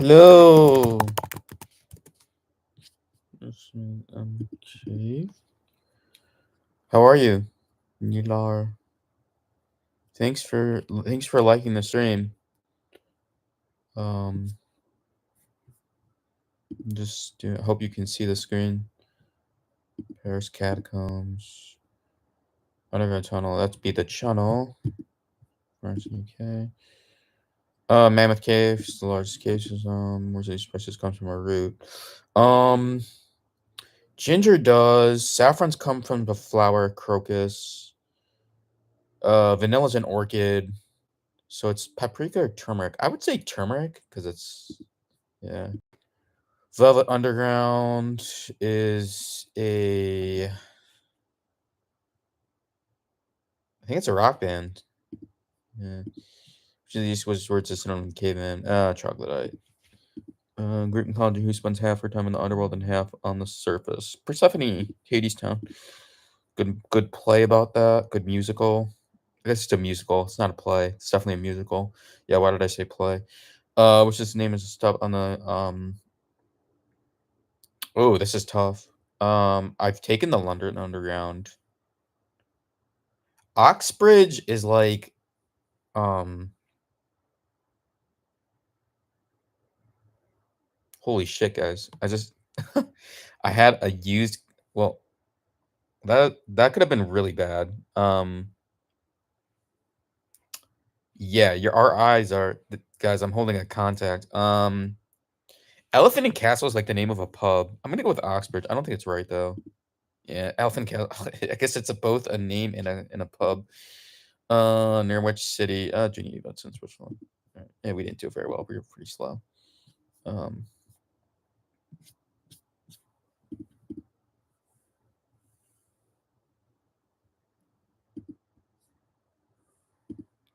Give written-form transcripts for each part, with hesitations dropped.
Hello. Okay. How are you, Nilar? Thanks for liking the stream. Um, hope you can see the screen. Paris Catacombs. Underground tunnel. That's be the channel. France, UK. Mammoth Caves, the largest caves. Where's these spices comes from a root. Um, Ginger does. Saffrons come from the flower crocus. Vanilla's an orchid. So it's paprika or turmeric. I would say turmeric because yeah. Velvet Underground is I think it's a rock band. Yeah. Which of these was words listed on Caveman? Troglodyte. Group and Conjure who spends half her time in the underworld and half on the surface. Persephone, Hades Town. Good play about that. Good musical. I guess it's a musical. It's not a play. It's definitely a musical. Yeah, why did I say play? Which this name is stuff on the Oh, this is tough. I've taken the London Underground. Oxbridge is like, um, holy shit, guys! I had a used. Well, that could have been really bad. Yeah, our eyes are guys. I'm holding a contact. Elephant and Castle is like the name of a pub. I'm gonna go with Oxbridge. I don't think it's right though. Yeah, Elephant Castle. I guess it's both a name and a pub. Near which city? Geneva. It's in Switzerland. Right. Yeah, we didn't do very well. We were pretty slow. Um,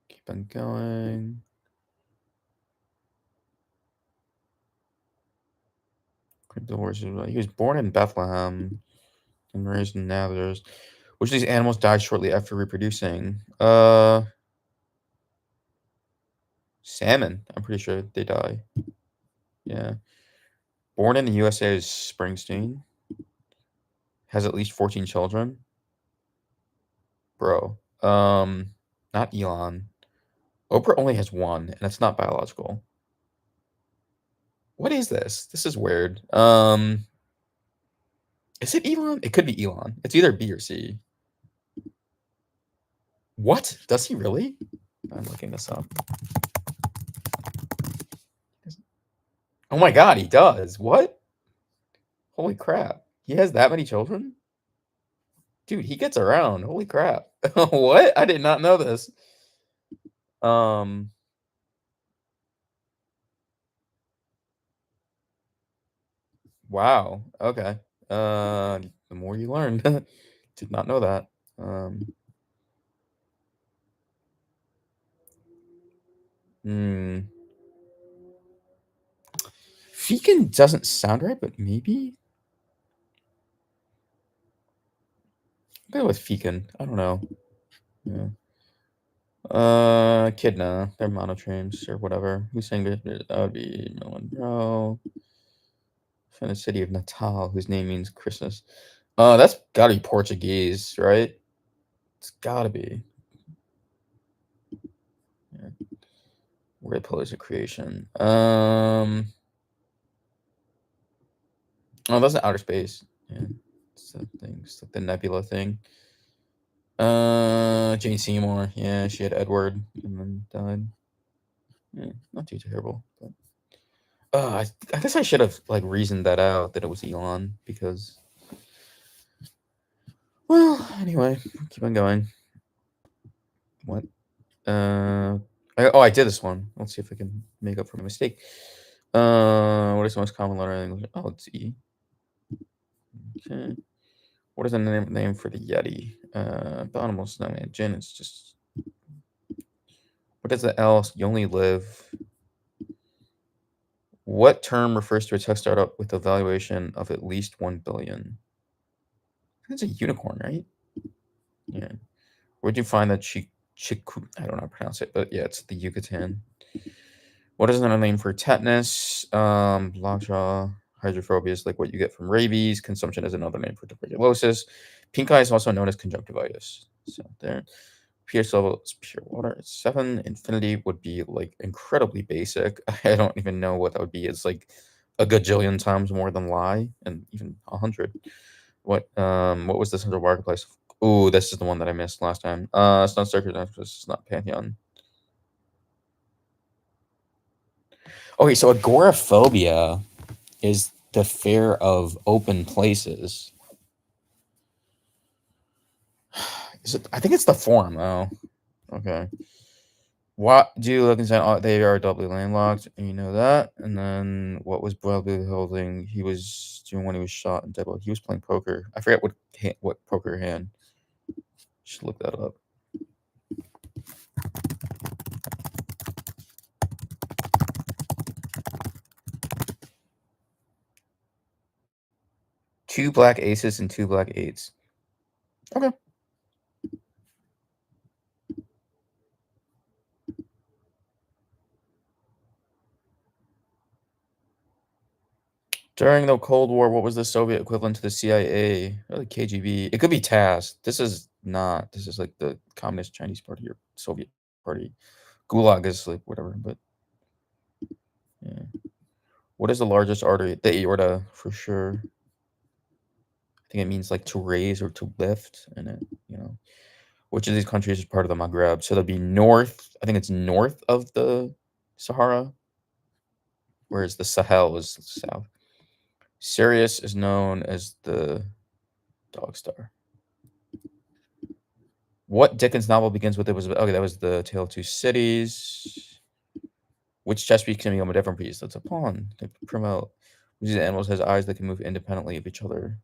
keep on going. He was born in Bethlehem and raised in Nazareth. Which of these animals died shortly after reproducing? Salmon. I'm pretty sure they die. Yeah. Born in the USA is Springsteen. Has at least 14 children. Bro. Not Elon. Oprah only has one, and it's not biological. What is this? This is weird. Is it Elon? It could be Elon. It's either B or C. What? Does he really? I'm looking this up. Oh my god, he does. What? Holy crap. He has that many children? Dude, he gets around. Holy crap. What? I did not know this. Um Wow. Okay. The more you learn. Did not know that. Hmm. Fekin doesn't sound right, but maybe? I'll go with Fekin. I don't know. Yeah. Kidna. They're monotremes or whatever. Who sang it? That would be Monroe. From the city of Natal, whose name means Christmas. That's gotta be Portuguese, right? It's gotta be. Yeah. Where pillars of creation. Oh, that's an outer space. Yeah. It's that thing. It's like the nebula thing. Jane Seymour. Yeah, she had Edward and then died. Yeah, not too terrible. But I guess I should have like reasoned that out that it was Elon because. Well, anyway, keep on going. What? I did this one. Let's see if I can make up for my mistake. What is the most common letter in English? Oh, it's E. Okay. What is the name for the Yeti? Abominable snowman. Jin is just. What is the L? You only live. What term refers to a tech startup with a valuation of at least 1 billion? It's a unicorn, right? Yeah. Where'd you find that Chiku? I don't know how to pronounce it, but yeah, it's the Yucatan. What is another name for tetanus? Lockjaw. Hydrophobia is like what you get from rabies. Consumption is another name for tuberculosis. Pink eye is also known as conjunctivitis. So there. pH level is pure water. It's 7. Infinity would be like incredibly basic. I don't even know what that would be. It's like a gajillion times more than lie, and even 100. What was the central marketplace? Ooh, this is the one that I missed last time. It's not Circuit, it's not Pantheon. Okay, so agoraphobia is the fear of open places. Is it? I think it's the form though. Okay. What do you look inside? Oh, they are doubly landlocked, and you know that. And then what was Bradley holding? He was doing when he was shot and dead. He was playing poker. I forget what poker hand. Should look that up. Two black aces and two black eights. Okay. During the Cold War, what was the Soviet equivalent to the CIA or the KGB? It could be TASS. This is not. This is like the Communist Chinese Party or Soviet Party. Gulag is like whatever, but yeah. What is the largest artery? The aorta, for sure. I think it means like to raise or to lift, and which of these countries is part of the Maghreb? So that'd be north. I think it's north of the Sahara, whereas the Sahel is south. Sirius is known as the dog star. What Dickens novel begins with it was okay? That was the Tale of Two Cities. Which chess piece can become a different piece? That's a pawn. They promote. Which of the animals has eyes that can move independently of each other?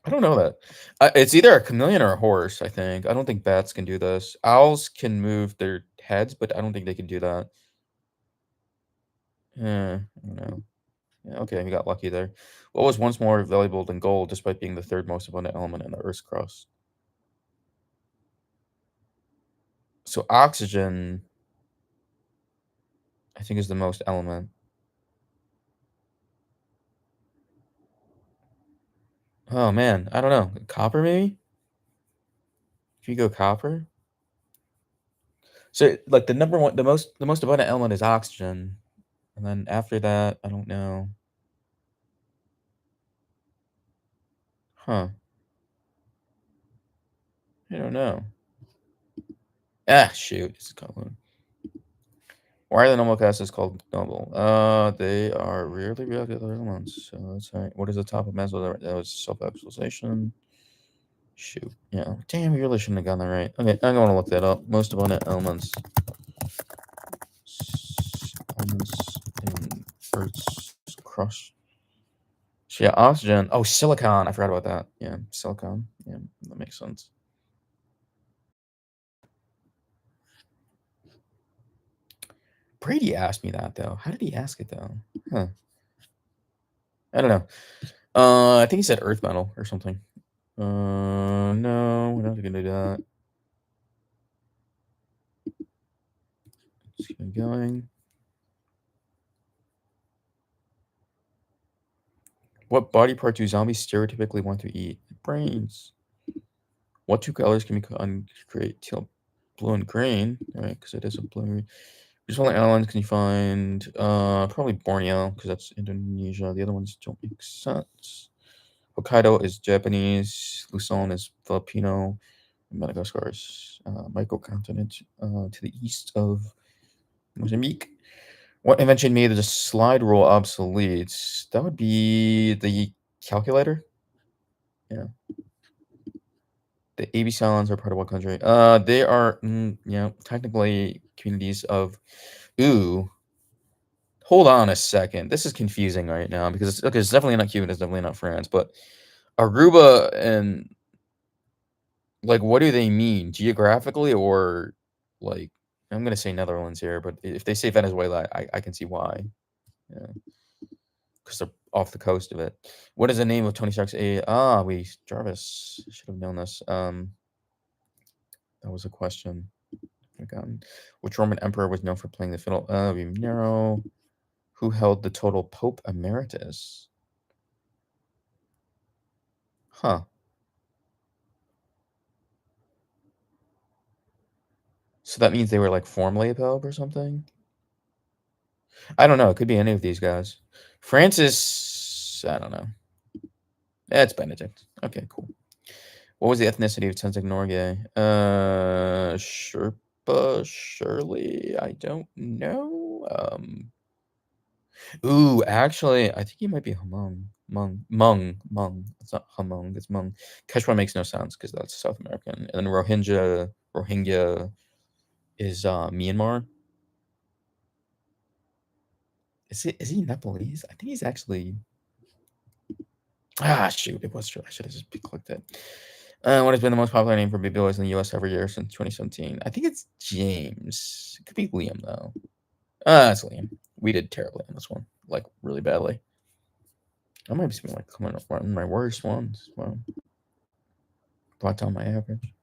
I don't know that. It's either a chameleon or a horse. I think. I don't think bats can do this. Owls can move their heads, but I don't think they can do that. I don't know. Yeah, okay, we got lucky there. What was once more valuable than gold, despite being the third most abundant element in the Earth's crust? So oxygen, I think, is the most element. Oh man, I don't know. Copper, maybe? If you go copper. So like the most abundant element is oxygen, and then after that, I don't know. Huh? I don't know. Ah, shoot. It's called. Why are the normal gases called noble? They are rarely regular elements. So that's right. What is the top of Maslow? That was self-actualization. Shoot. Yeah. Damn, we really shouldn't have gotten that right. Okay, I'm going to look that up. Most abundant elements. Elements in Earth's crust. So yeah, oxygen. Oh, silicon. I forgot about that. Yeah, silicon. Yeah, that makes sense. Brady asked me that though. How did he ask it though? Huh. I don't know. I think he said earth metal or something. No, we're not gonna do that. Let's keep going. What body part do zombies stereotypically want to eat? Brains. What two colors can we create teal, blue, and green? All right, because it is a blue and green. Which one islands can you find? Probably Borneo, because that's Indonesia. The other ones don't make sense. Hokkaido is Japanese. Luzon is Filipino. Madagascar is microcontinent to the east of Mozambique. What invention made the slide rule obsolete? That would be the calculator. Yeah. The ABC Islands are part of what country? They are, technically communities of. Ooh, hold on a second. This is confusing right now because it's definitely not Cuba. It's definitely not France. But Aruba and like, what do they mean geographically or like? I'm gonna say Netherlands here, but if they say Venezuela, I can see why. Yeah, because they're off the coast of it. What is the name of Tony Stark's a? Jarvis should have known this. That was a question. Forgotten. Which Roman emperor was known for playing the fiddle? Nero. Who held the total Pope Emeritus? Huh. So that means they were like formerly a Pope or something? I don't know. It could be any of these guys. Francis, I don't know. It's Benedict. Okay, cool. What was the ethnicity of Tenzing Norgay? Sherpa, Shirley. I don't know. Ooh, actually, I think he might be Hmong. Hmong. It's not Hmong. It's Hmong. Quechua makes no sense because that's South American. And then Rohingya is Myanmar. Is he Nepalese? I think he's actually. Shoot, it was true. I should have just clicked it. What has been the most popular name for baby boys in the U.S. every year since 2017? I think it's James. It could be Liam though. It's Liam. We did terribly on this one, like really badly. I might be like coming up on my worst ones. Wow, blocked on my average.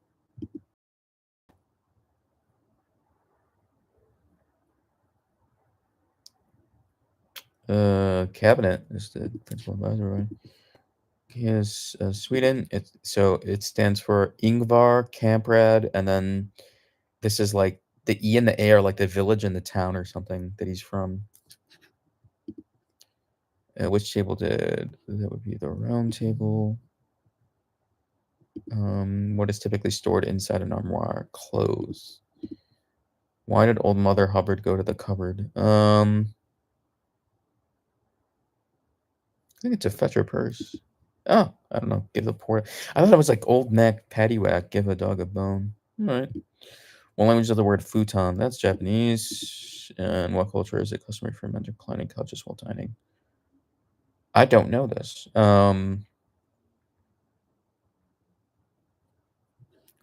Cabinet is the principal advisor, right? Here's Sweden. It stands for Ingvar Kamprad, and then this is like the E and the A are like the village and the town or something that he's from. Which table did that would be the round table. What is typically stored inside an armoire? Clothes. Why did old Mother Hubbard go to the cupboard? I think it's a fetch her purse. Oh, I don't know. Give the poor. I thought it was like old neck paddywhack. Give a dog a bone. All right. What language is the word futon? That's Japanese. And what culture is it customary for men to recline in couches while dining? I don't know this. Oh,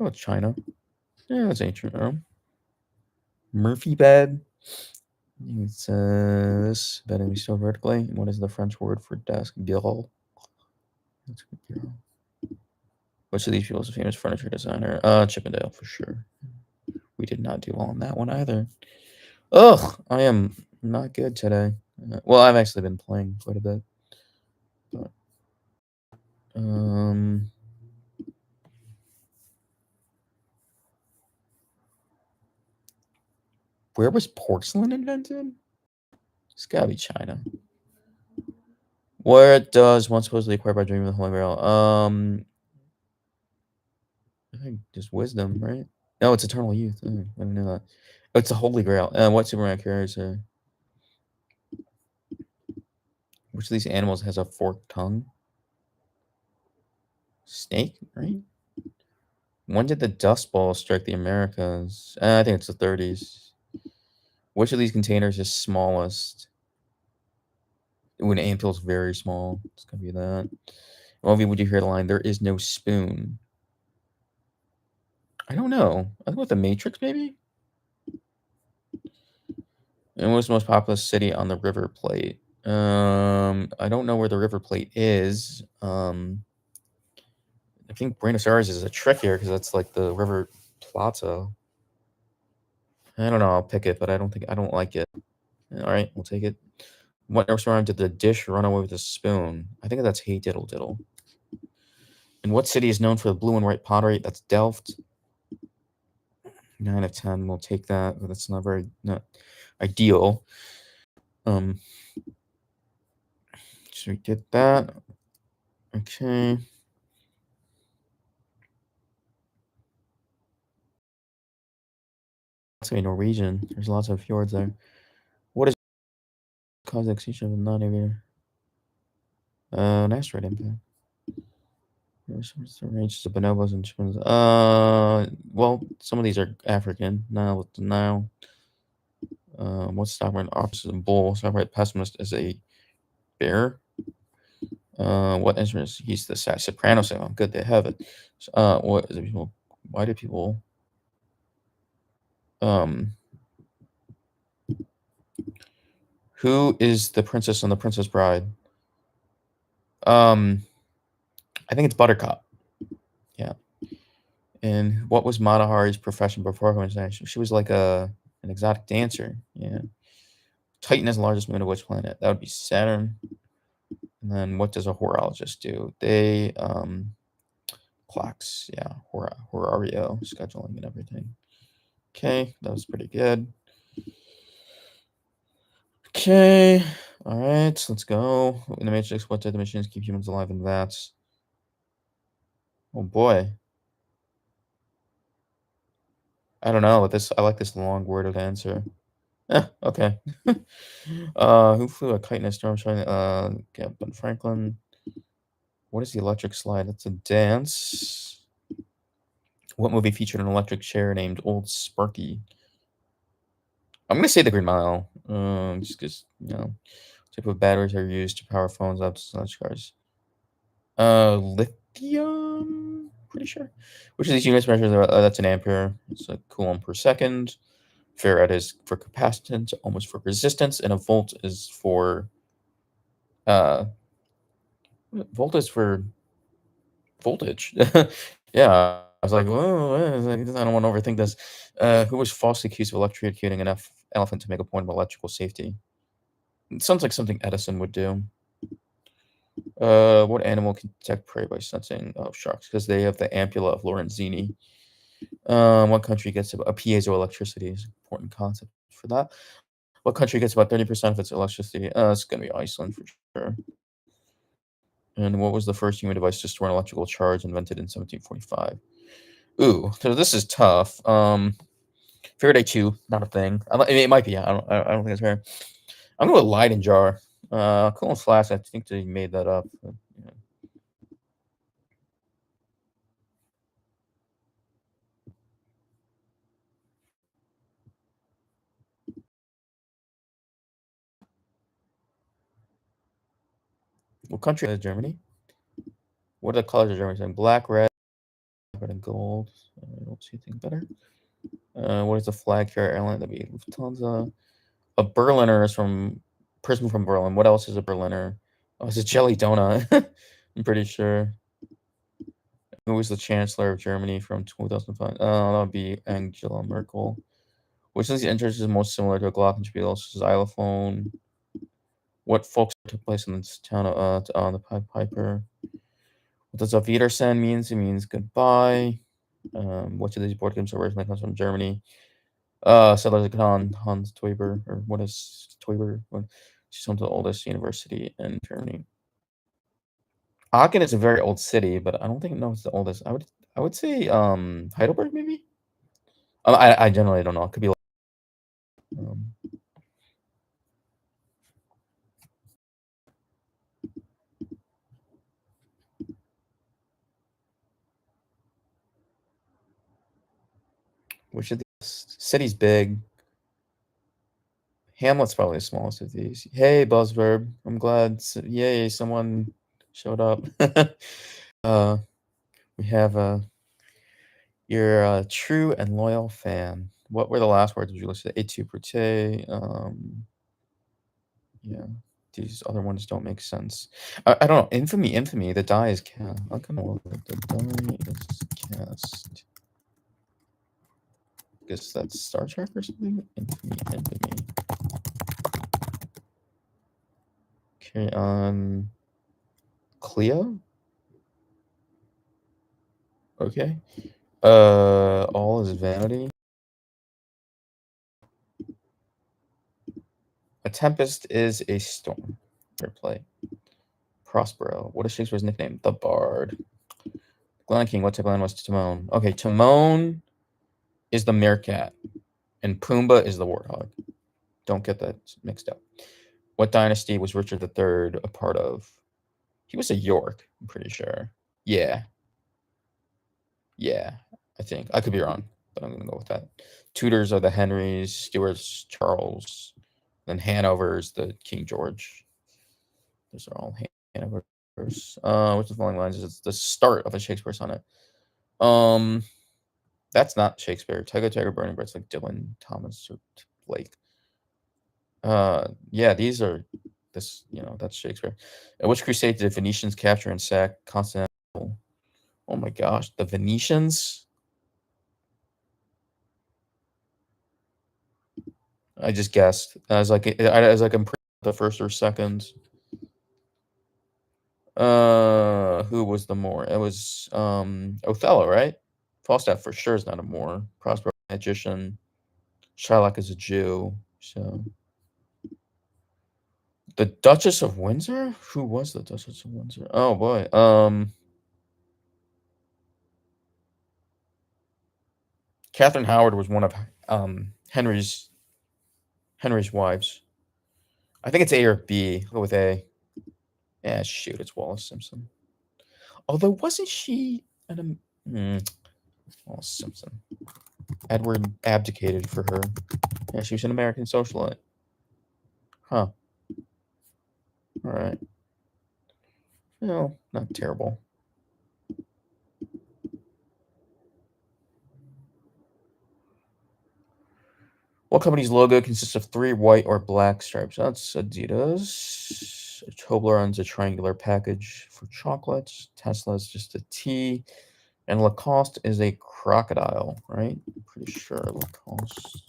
it's China. Yeah, it's ancient Rome. Murphy bed. It says bedding we still vertically. What is the French word for desk? Bureau. That's good. Bureau. Which of these people is a famous furniture designer? Chippendale for sure. We did not do well on that one either. Ugh, I am not good today. Well, I've actually been playing quite a bit. But, where was porcelain invented? It's gotta be China. What does one supposedly acquired by dreaming of the Holy Grail? I think just wisdom, right? No, it's eternal youth. I didn't know that. Oh, it's the Holy Grail. What Superman carries? Which of these animals has a forked tongue? Snake, right? When did the Dust Bowl strike the Americas? I think it's the 30s. Which of these containers is smallest? When an antfield's very small, it's gonna be that. Well, would you hear the line? There is no spoon. I don't know. I think with the Matrix, maybe. And what's the most populous city on the River Plate? I don't know where the River Plate is. I think Buenos Aires is a trick here because that's like the River Plata. I don't know. I'll pick it, but I don't like it. All right, we'll take it. What restaurant did the dish run away with a spoon? I think that's Hey Diddle Diddle. And what city is known for the blue and white pottery? That's Delft. 9 of 10. We'll take that, but that's not ideal. So we get that. Okay. It's gonna be Norwegian. There's lots of fjords there. What is cause the extinction of a non-aviator? An asteroid impact. The ranges of bonobos and chimpanzees. Well, some of these are African. Now, what's Stockman opposite of bull? Stockman pessimist is a bear. What instrument is he's the soprano singer? Good, they have it. What is it? People? Why do people? Who is the princess and the Princess Bride? I think it's Buttercup. Yeah. And what was Mata Hari's profession before her organization? She was like an exotic dancer. Yeah. Titan is the largest moon of which planet? That would be Saturn. And then what does a horologist do? They clocks, yeah, horario, scheduling and everything. Okay, that was pretty good. Okay, all right, let's go. In the Matrix, what did the machines keep humans alive in vats? Oh boy, I don't know. But this, I like this long worded answer. Okay. Who flew a kite in a storm showing? Ben Franklin. What is the electric slide? That's a dance. What movie featured an electric chair named Old Sparky? I'm gonna say The Green Mile. Just because type of batteries are used to power phones up to such cars. Lithium. Pretty sure. Which of these units measures? That's an ampere. It's a coulomb per second. Farad is for capacitance, ohm is for resistance, and a volt is for uh volt is for voltage. Yeah, I was like, "Whoa, I don't want to overthink this." Who was falsely accused of electrocuting an elephant to make a point of electrical safety? It sounds like something Edison would do. What animal can detect prey by sensing? Oh, sharks, because they have the ampulla of Lorenzini. What country gets a piezoelectricity is an important concept for that. What country gets about 30% of its electricity? It's gonna be Iceland for sure. And what was the first human device to store an electrical charge invented in 1745? Ooh, so this is tough. Faraday tube, not a thing. I mean, it might be. I don't think it's fair. I'm going with Leyden jar. Cool Flash. I think they made that up. Yeah. What country is Germany? What are the colors of Germany saying? Black, red, and gold. I don't see anything better. What is the flag carrier airline? That'd be Lufthansa. A Berliner is from person from Berlin. What else is a Berliner? Oh, it's a jelly donut. I'm pretty sure. Who was the chancellor of Germany from 2005? That would be Angela Merkel. Which of these interests is most similar to a glockenspiel? Xylophone. What folk took place in this town on the Pied Piper? What does auf Wiedersehen means? It means goodbye. Which of these board games originally comes from Germany? Settlers of Catan, Hans Teuber, or what is Teuber? She's home to the oldest university in Germany. Aachen is a very old city, but I don't think no, it's the oldest. I would say Heidelberg maybe. I generally don't know. It could be like, um, which of these cities big? Hamlet's probably the smallest of these. Hey, Buzzverb. I'm glad. Yay, someone showed up. uh, we have you're a true and loyal fan. What were the last words of you listed? Et tu Brute. Yeah, these other ones don't make sense. I don't know. Infamy. The die is cast. How come all of it? The die is cast. Guess that's Star Trek or something. Infamy. Okay, Cleo. Okay. All is vanity. A tempest is a storm. Fair play. Prospero. What is Shakespeare's nickname? The Bard. Glen King. What type of land was Timon? Okay, Timon is the meerkat, and Pumbaa is the warthog. Don't get that mixed up. What dynasty was Richard III a part of? He was a York, I'm pretty sure. Yeah. Yeah, I think. I could be wrong, but I'm going to go with that. Tudors are the Henrys, Stuarts, Charles, then Hanover's the King George. Those are all Hanovers. Which of the following lines is the start of a Shakespeare sonnet? Um, that's not Shakespeare. Tiger, Burning Birds, like Dylan, Thomas, or Blake. Yeah, these are that's Shakespeare. At which crusade did the Venetians capture and sack Constantinople? Oh my gosh, the Venetians? I just guessed. I was like, I'm pretty the first or second. Who was the Moor? It was Othello, right? Falstaff for sure is not a Moor. Prospero magician. Shylock is a Jew. So the Duchess of Windsor? Who was the Duchess of Windsor? Oh boy. Catherine Howard was one of Henry's wives. I think it's A or B. I'll go with A. Yeah, shoot, it's Wallis Simpson. Although wasn't she Wallis Simpson? Edward abdicated for her. Yeah, she was an American socialite. Huh. All right. No, not terrible. What company's logo consists of 3 white or black stripes? That's Adidas. Toblerone's a triangular package for chocolates. Tesla's just a T. And Lacoste is a crocodile, right? I'm pretty sure Lacoste.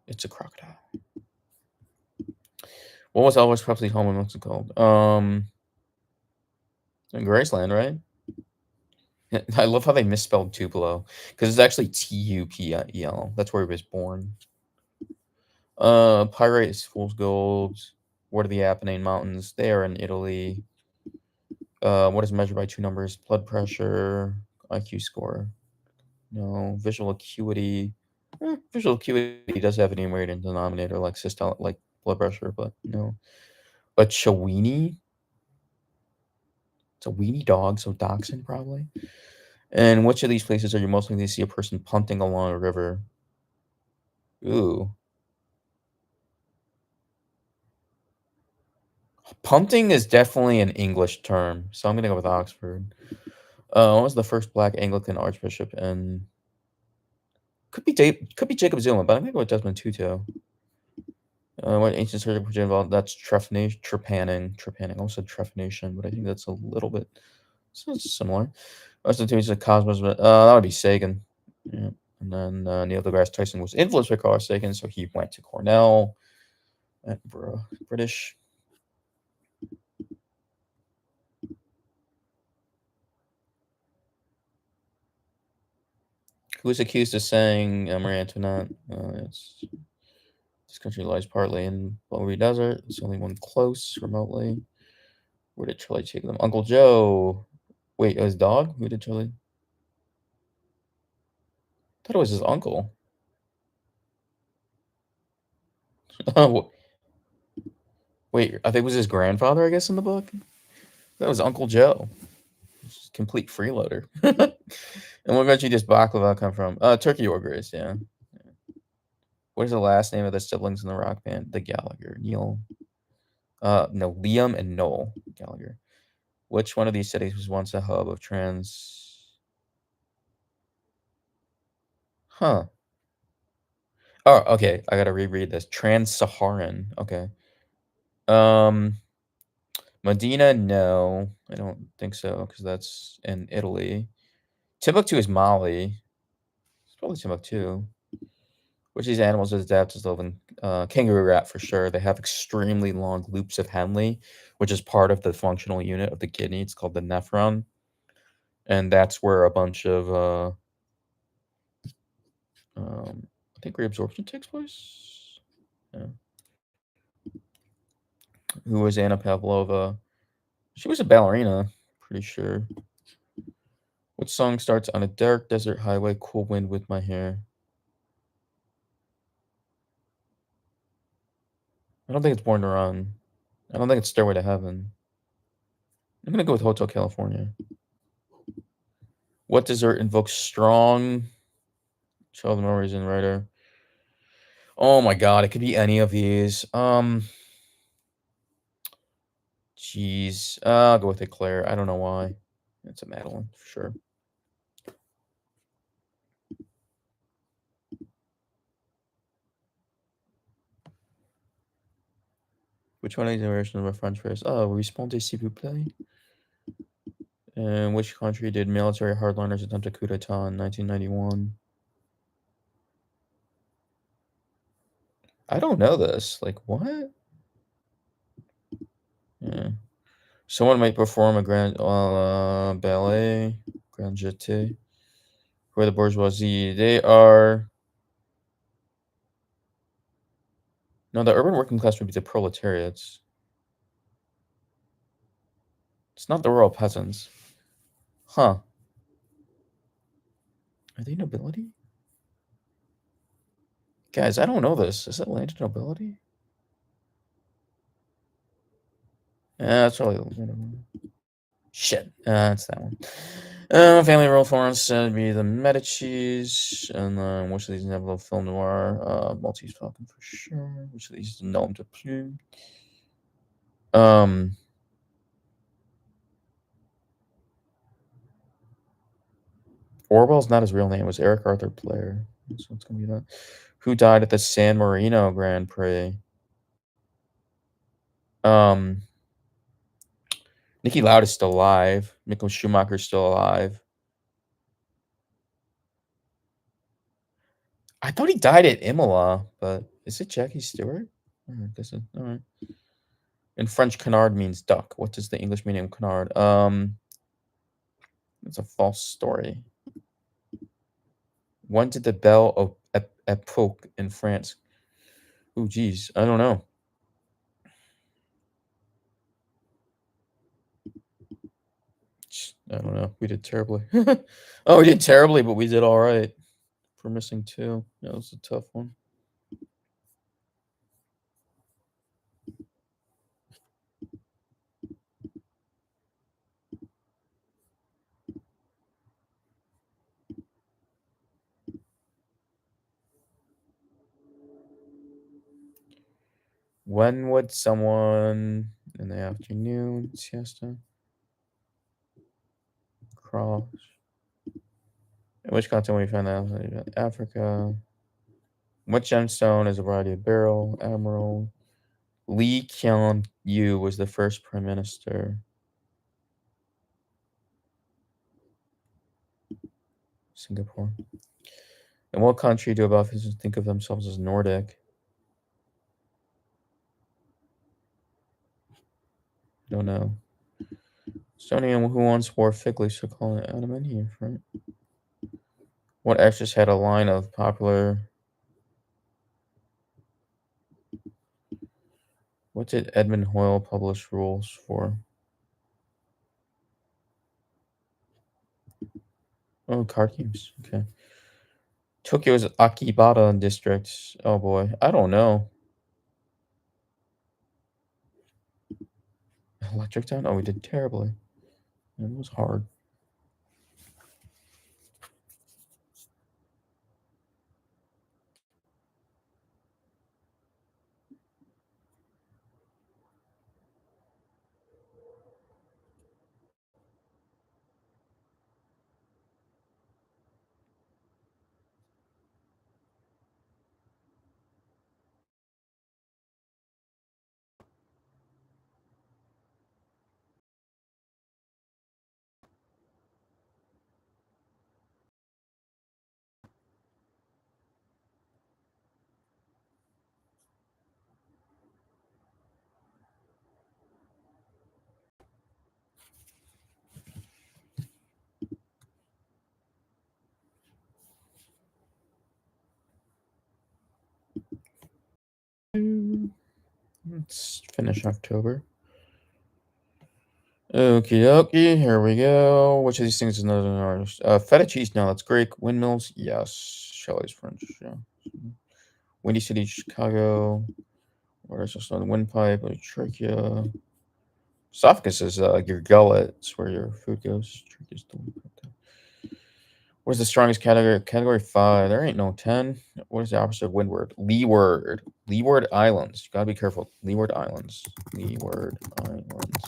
It's a crocodile. What was Elvis Presley's home in Mexico called? In Graceland, right? I love how they misspelled Tupelo because it's actually Tupel. That's where he was born. Pyrite is fool's gold. What are the Apennine Mountains? They are in Italy. What is measured by 2 numbers? Blood pressure, IQ score. No. Visual acuity. Visual acuity does have a numerator and denominator like systolic, like blood pressure, but no. A Chiweenie. It's a weenie dog, so dachshund probably. And which of these places are you most likely to see a person punting along a river? Ooh. Punting is definitely an English term, so I'm gonna go with Oxford. What was the first black Anglican archbishop? And could be Jacob Zuma, but I'm gonna go with Desmond Tutu. What ancient surgical procedure involved? That's trepanning. I almost said trephination, but I think that's a little bit similar. What's the two Cosmos? That would be Sagan. Yeah. And then Neil deGrasse Tyson was influenced by Carl Sagan, so he went to Cornell. British. Who is accused of saying Marie Antoinette? This country lies partly in Bowery Desert. It's only one close remotely. Where did Charlie take them? Uncle Joe. Wait, his dog? Who did Charlie? I thought it was his uncle. Oh, wait, I think it was his grandfather, I guess, in the book. That was Uncle Joe. Complete freeloader. And what country does baklava come from? Turkey or Greece, yeah. What is the last name of the siblings in the rock band? The Gallagher. Neil. No, Liam and Noel Gallagher. Which one of these cities was once a hub of Huh. Oh, okay. I gotta reread this. Trans-Saharan. Okay. Medina, no. I don't think so, because that's in Italy. Timbuktu is Mali. It's probably Timbuktu. Which of these animals is adapted to live in kangaroo rat for sure. They have extremely long loops of Henle, which is part of the functional unit of the kidney. It's called the nephron. And that's where a bunch of I think reabsorption takes place. Yeah. Who was Anna Pavlova? She was a ballerina, pretty sure. What song starts on a dark desert highway, cool wind with my hair? I don't think it's Born to Run. I don't think it's Stairway to Heaven. I'm gonna go with Hotel California. What dessert invokes strong child memories and writer? Oh my god, it could be any of these. Jeez. I'll go with Eclair. I don't know why. It's a Madeline, for sure. Which one is the version of a French phrase? Oh, répondez s'il vous plaît. And which country did military hardliners attempt a coup d'etat in 1991? I don't know this. Like, what? Yeah. Someone might perform a grand ballet, grand jeté, for the bourgeoisie. They are no, the urban working class would be the proletariats. It's not the rural peasants. Huh. Are they nobility? Guys, I don't know this. Is it landed nobility? Yeah, that's probably shit. That's that one. Family role Florence would be the Medicis, and then which of these have a little film noir? Maltese Falcon for sure. Which of these is Nom de Plume? Um, Orwell's not his real name. It was Eric Arthur Blair. So it's gonna be that. Who died at the San Marino Grand Prix? Um, Nicky Lauda is still alive. Michael Schumacher's still alive. I thought he died at Imola, but is it Jackie Stewart? I guess all right. In French, canard means duck. What does the English meaning of canard? It's a false story. When did the Belle Epoque in France? Oh, geez, I don't know. I don't know. We did terribly. Oh, we did terribly, but we did all right. For missing two. That was a tough one. When would someone in the afternoon siesta cross? In which continent we find that? Africa. What gemstone is a variety of beryl? Emerald. Lee Kuan Yew was the first prime minister. Singapore. In what country do about think of themselves as Nordic? Don't know. Estonia, who once wore fig leaves, to call it Adam in here, right? What actress had a line of popular? What did Edmund Hoyle publish rules for? Oh, card games. Okay. Tokyo's Akibata district. Oh boy, I don't know. Electric Town. Oh, we did terribly. It was hard. Let's finish October. Okie dokie, here we go. Which of these things is another artist? Feta cheese, no, that's Greek. Windmills, yes. Shelley's French, yeah. Windy City, Chicago. Where is this one? Windpipe, trachea. Esophagus is your gullet. It's where your food goes. Trachea is the windpipe. What is the strongest category? Category 5. There ain't no 10. What is the opposite of windward? Leeward. Leeward Islands. You gotta be careful. Leeward Islands. Leeward Islands.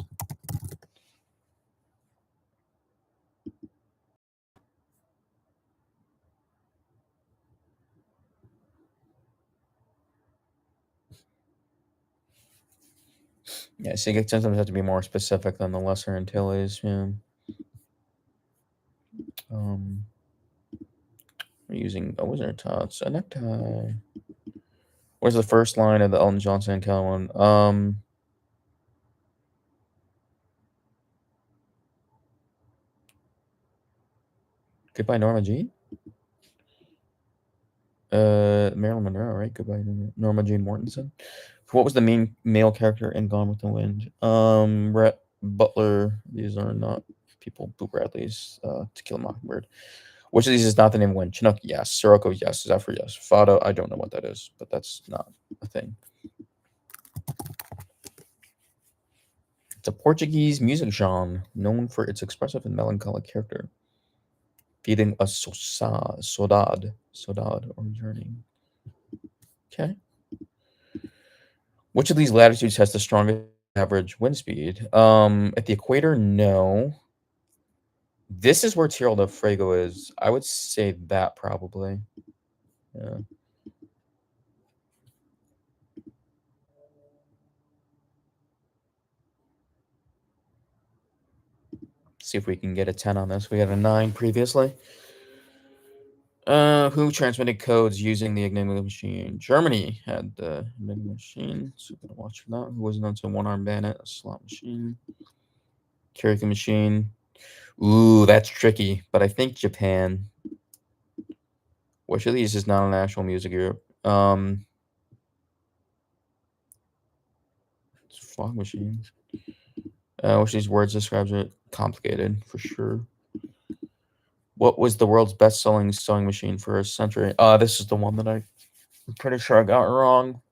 Yeah, so you sometimes have to be more specific than the Lesser Antilles. Yeah. We're using a wizard tots, a necktie. What's the first line of the Elton John Santana one? Goodbye, Norma Jean? Marilyn Monroe, right? Goodbye, Norma Jean Mortensen. What was the main male character in Gone with the Wind? Rhett Butler. These are not people. Boo Bradley's To Kill a Mockingbird. Which of these is not the name of one? Chinook, yes. Sirocco, yes. Zephyr, yes. Fado, I don't know what that is, but that's not a thing. It's a Portuguese music genre known for its expressive and melancholic character, feeding a saudade, or yearning. Okay. Which of these latitudes has the strongest average wind speed? At the equator, no. This is where Tierra del Fuego is. I would say that probably. Yeah. See if we can get a 10 on this. We had a 9 previously. Who transmitted codes using the Enigma machine? Germany had the Enigma machine. So we're gonna watch for that. Who was known to one-armed bandit, a slot machine, karaoke machine. Ooh, that's tricky. But I think Japan. Which of these is not an actual music group? It's fog machines. Which of these words describes it? Complicated, for sure. What was the world's best-selling sewing machine for a century? This is the one that I'm pretty sure I got wrong.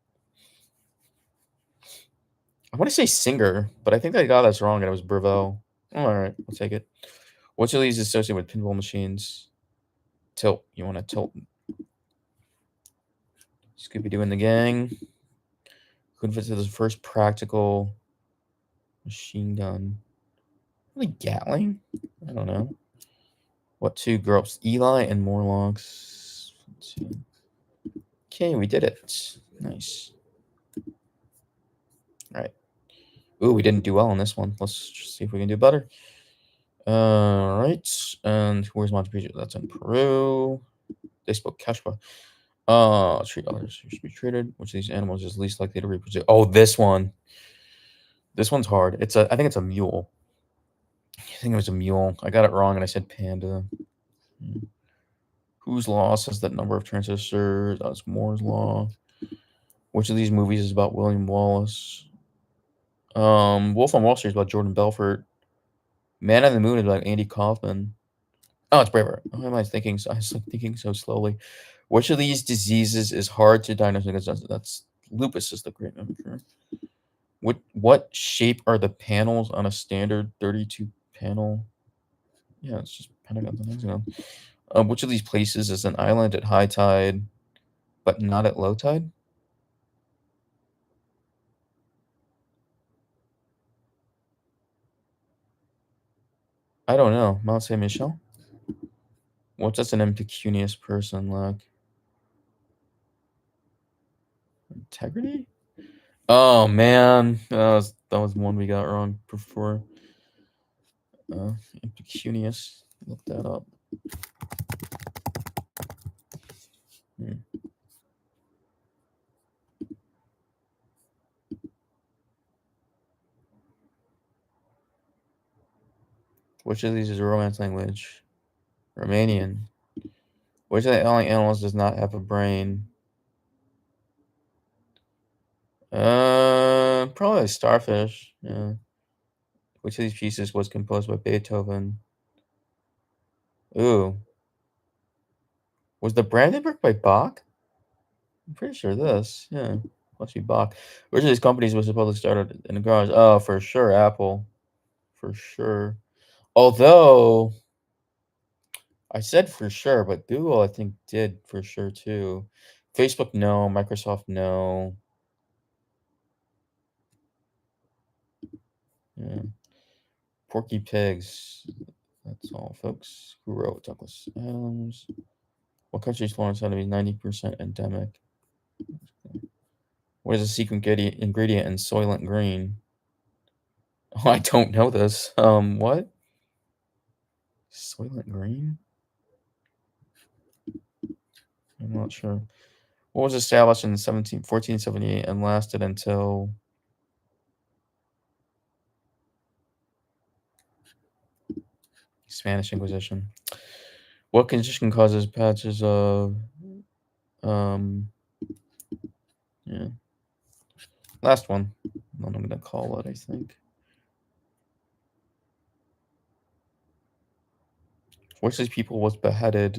I want to say Singer, but I think I got this wrong and it was Bravo. All right, I'll take it. Which of these is associated with pinball machines? Tilt. You want to tilt? Scooby-Doo and the Gang. Who invented the first practical machine gun? Really Gatling? I don't know. What two girls? Eli and Morlocks. Okay, we did it. Nice. All right. Ooh, we didn't do well on this one. Let's see if we can do better. All right. And where's Machu Picchu? That's in Peru. They spoke Quechua. Treat others who should be treated. Which of these animals is least likely to reproduce? Oh, this one. This one's hard. I think it's a mule. I think it was a mule. I got it wrong and I said panda. Whose law says that number of transistors? That's Moore's law. Which of these movies is about William Wallace? Wolf on Wall Street is about Jordan Belfort. Man on the Moon is about Andy Kaufman. Oh, it's Braveheart. Why am I thinking? I was thinking so slowly. Which of these diseases is hard to diagnose? Because that's lupus is the great number. What shape are the panels on a standard 32 panel? Yeah, it's just pentagons and hexagons. Which of these places is an island at high tide, but not at low tide? I don't know. Mount Saint Michel. What does an impecunious person lack? Integrity? Oh man, that was one we got wrong before. Impecunious. Look that up. Which of these is a Romance language? Romanian. Which of the following animals does not have a brain? Probably a starfish. Yeah. Which of these pieces was composed by Beethoven? Ooh. Was the Brandenburg by Bach? I'm pretty sure this. Yeah. Must be Bach. Which of these companies was supposedly started in a garage? Oh, for sure, Apple. For sure. Although I said for sure, but Google I think did for sure too. Facebook, no. Microsoft, no. Yeah. Porky Pigs. That's all, folks. Who wrote Douglas Adams? What country's Florence said to be 90% endemic? What is the secret ingredient in Soylent Green? Oh, I don't know this. What? Soylent Green? I'm not sure. What was established in 1478 and lasted until Spanish Inquisition? What condition causes patches of yeah. Last one. What I'm gonna call it, I think. Which of these people was beheaded?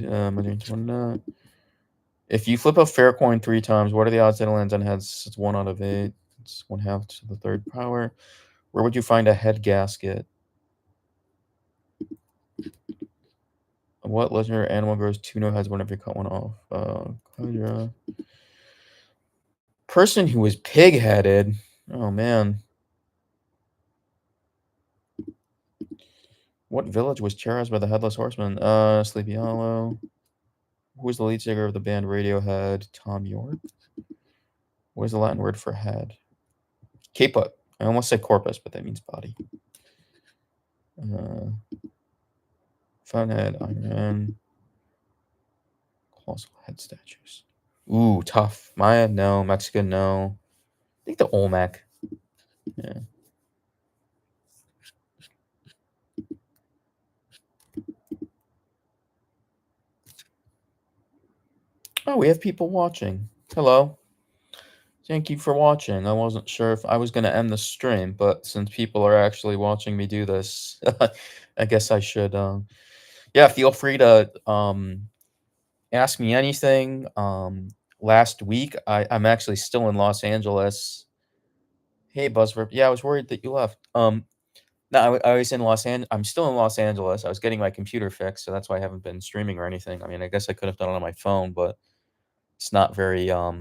If you flip a fair coin 3 times, what are the odds that it lands on heads? It's 1 out of 8. It's 1/2 to the 3rd power. Where would you find a head gasket? What legendary animal grows 2 no heads whenever you cut one off? Hydra. Person who was pig-headed. Oh, man. What village was terrorized by the Headless Horseman? Sleepy Hollow. Who was the lead singer of the band Radiohead? Tom York. What is the Latin word for head? Caput. I almost said corpus, but that means body. Fountainhead, Iron. Colossal head statues. Ooh, tough. Maya, no. Mexican, no. I think the Olmec. Yeah. Oh, we have people watching. Hello. Thank you for watching. I wasn't sure if I was going to end the stream, but since people are actually watching me do this, I guess I should. Yeah, feel free to ask me anything. Last week, I'm actually still in Los Angeles. Hey, Buzzword. Yeah, I was worried that you left. No, I was in Los Angeles. I'm still in Los Angeles. I was getting my computer fixed, so that's why I haven't been streaming or anything. I mean, I guess I could have done it on my phone, but it's not very. I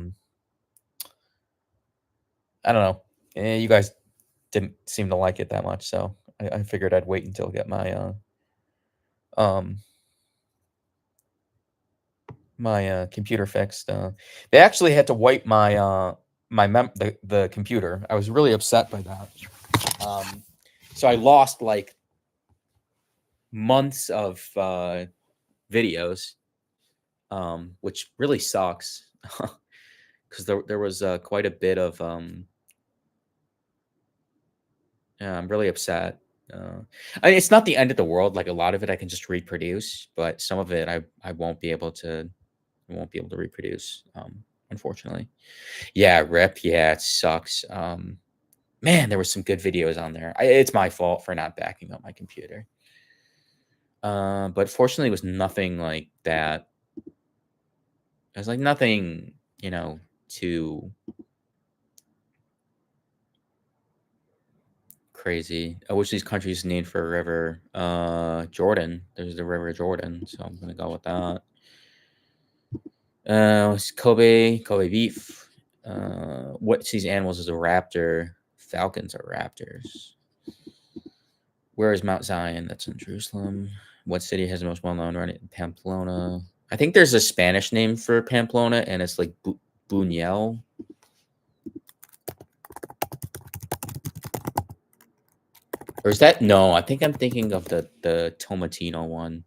don't know. You guys didn't seem to like it that much, so I figured I'd wait until get my um computer fixed. They actually had to wipe my the computer. I was really upset by that. So I lost like months of videos, which really sucks because there was quite a bit of yeah, I'm really upset. I mean, it's not the end of the world. Like a lot of it, I can just reproduce, but some of it, I won't be able to. I won't be able to reproduce. Unfortunately. Yeah, rip. Yeah, it sucks. Man, there were some good videos on there. It's my fault for not backing up my computer. But fortunately, it was nothing like that. It was like nothing, too crazy. I wish these countries named for a river. Jordan. There's the River Jordan, so I'm gonna go with that. It's Kobe beef. What these animals is a raptor? Falcons are raptors. Where is Mount Zion? That's in Jerusalem. What city has the most well-known running? Pamplona. I think there's a Spanish name for Pamplona, and it's like Buñuel. Or is that no? I think I'm thinking of the Tomatino one.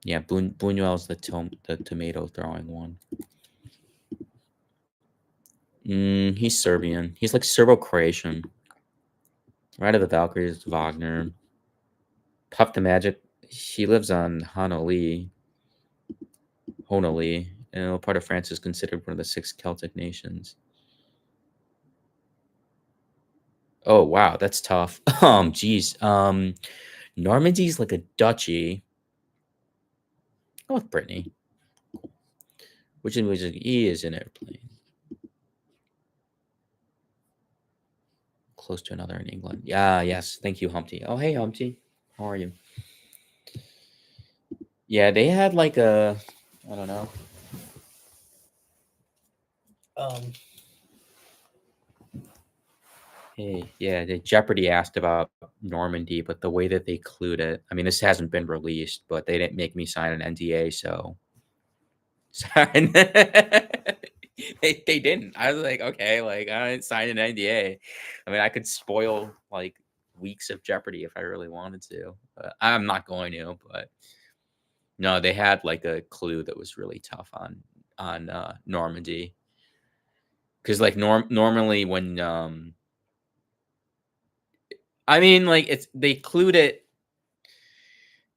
Yeah, Buñuel's the tomato throwing one. He's Serbian. He's like Serbo-Croatian. Ride of the Valkyries, Wagner. Puff the Magic. He lives on Honolulu, and a part of France is considered one of the 6 Celtic nations. Oh wow, that's tough. Geez. Normandy's like a duchy. Go with Brittany. Which E is an airplane. Close to another in England. Yeah, yes. Thank you, Humpty. Oh, hey, Humpty. How are you? Yeah, they had like a, I don't know. Hey, yeah, the Jeopardy asked about Normandy, but the way that they clued it, I mean, this hasn't been released, but they didn't make me sign an NDA, so sorry. They didn't. I was like, okay, like I didn't sign an NDA. I mean, I could spoil like weeks of Jeopardy if I really wanted to, but I'm not going to. But No, they had like a clue that was really tough on Normandy. Because like normally when I mean like it's they clued it.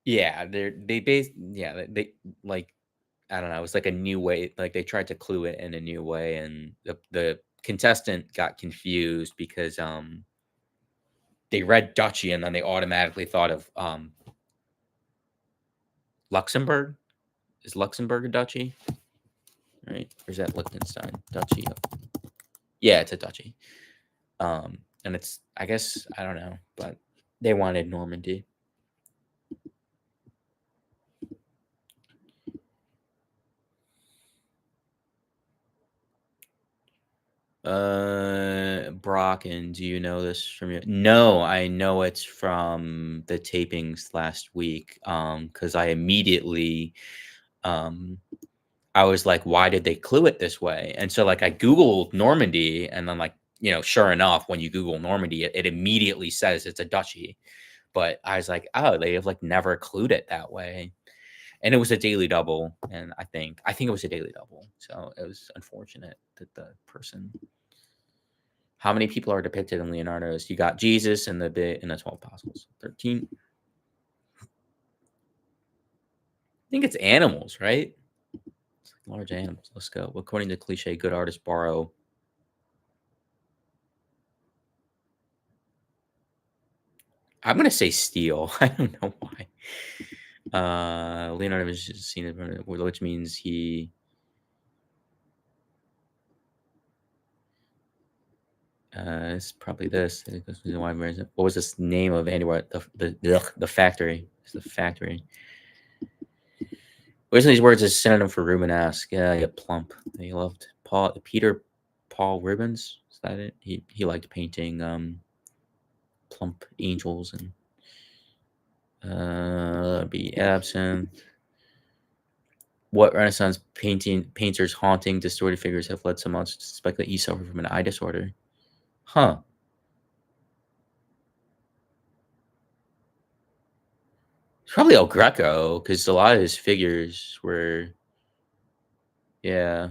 Yeah, they based yeah they like I don't know. It was like a new way. Like they tried to clue it in a new way, and the contestant got confused because they read duchy and then they automatically thought of Luxembourg. Is Luxembourg a duchy? Right? Or is that Liechtenstein? Duchy. Yeah, it's a duchy. And it's I guess I don't know, but they wanted Normandy. Brock, and do you know this from you? No, I know it's from the tapings last week. Because I immediately, um, I was like, why did they clue it this way? And so, like, I Googled Normandy, and then, like, sure enough, when you Google Normandy, it immediately says it's a duchy. But I was like, oh, they have like never clued it that way. And it was a daily double, and I think it was a daily double. So it was unfortunate that the person. How many people are depicted in Leonardo's? You got Jesus and the 12 apostles. 13. I think it's animals, right? It's like large animals. Let's go. According to cliche, good artists borrow. I'm gonna say steel. I don't know why. Leonardo was just seen as which means he. It's probably this. What was this name of Andy? What the factory? It's the factory. Which of these words is synonym for Rubenesque? Yeah, plump. He loved Paul Rubens. Is that it? He liked painting plump angels and be absent. What Renaissance painters haunting distorted figures have led some to suspect that he suffered from an eye disorder? Huh. It's probably El Greco because a lot of his figures were yeah.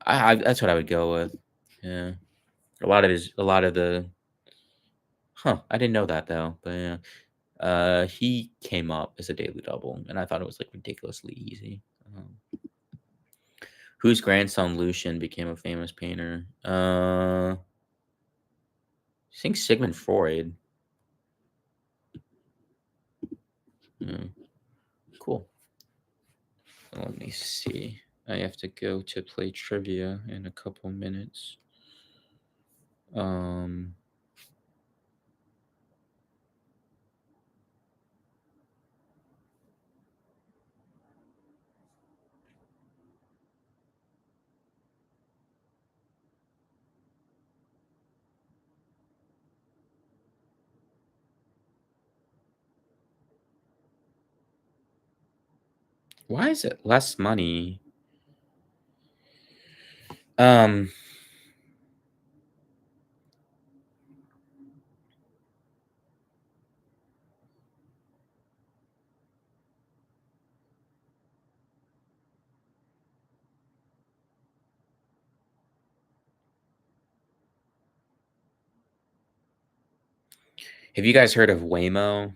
That's what I would go with. Yeah. A lot of the huh. I didn't know that though, but yeah. He came up as a daily double, and I thought it was like ridiculously easy. Whose grandson Lucian became a famous painter? I think Sigmund Freud. Yeah, cool. Let me see. I have to go to play trivia in a couple minutes. Um, why is it less money? Um, have you guys heard of Waymo?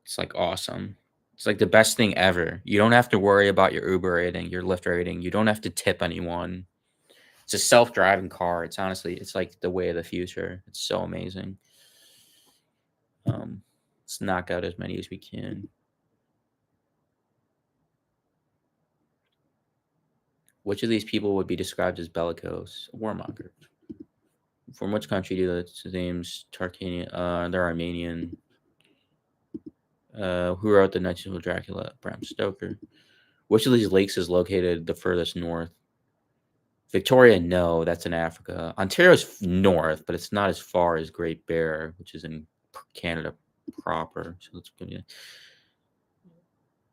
It's like awesome. It's like the best thing ever. You don't have to worry about your Uber rating, your Lyft rating. You don't have to tip anyone. It's a self-driving car. It's honestly, it's like the way of the future. It's so amazing. Let's knock out as many as we can. Which of these people would be described as bellicose? A warmonger. From which country do the names Tarkanian? They're Armenian. Who wrote the Nightingale Dracula? Bram Stoker. Which of these lakes is located the furthest north? Victoria, no, that's in Africa. Ontario's north, but it's not as far as Great Bear, which is in Canada proper. So let's give you.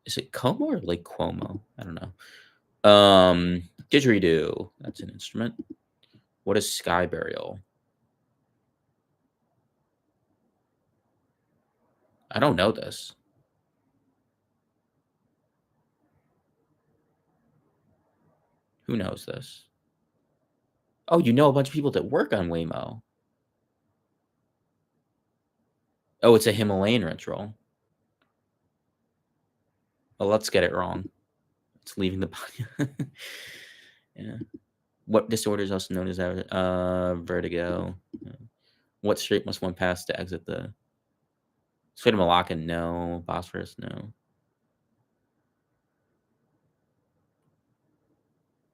Is it Como or Lake Cuomo? I don't know. Didgeridoo. That's an instrument. What is sky burial? I don't know this. Who knows this? Oh, you know a bunch of people that work on Waymo. Oh, it's a Himalayan ritual. Well, let's get it wrong. It's leaving the body. Yeah. What disorder is also known as vertigo? What strait must one pass to exit the Strait of Malacca? No. Bosphorus? No.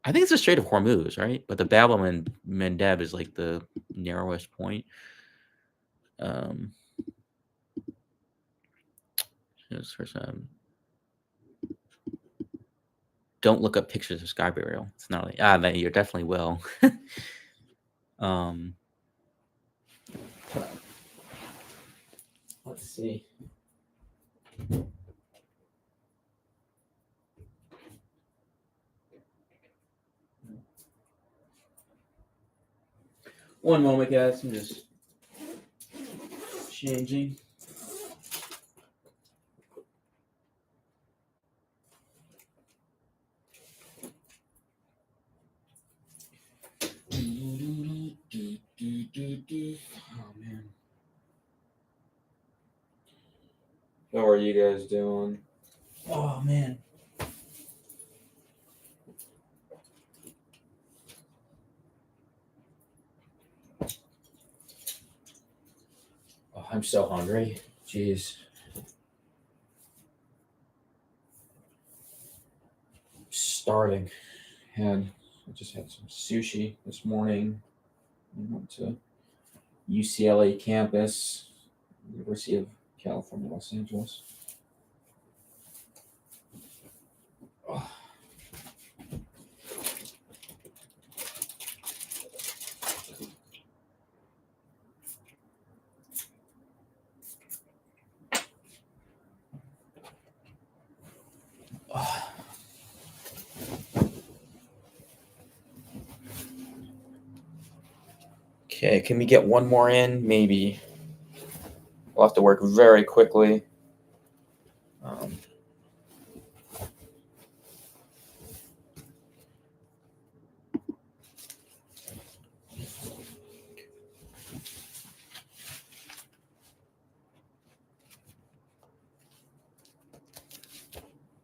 I think it's the Strait of Hormuz, right? But the Bab el Mandeb is like the narrowest point. Just for some. Don't look up pictures of sky burial. It's not like man, you definitely will. Let's see. One moment, guys. I'm just changing. Oh man. How are you guys doing? Oh man. Oh, I'm so hungry. Jeez. Starting. I just had some sushi this morning. I went to UCLA campus, University of California, Los Angeles. Oh. Oh. Okay, can we get one more in? Maybe. We'll have to work very quickly.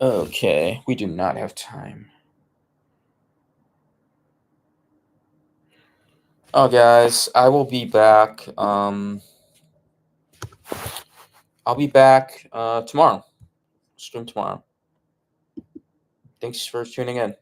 Okay, we do not have time. Oh, guys, I will be back. I'll be back tomorrow. Stream tomorrow. Thanks for tuning in.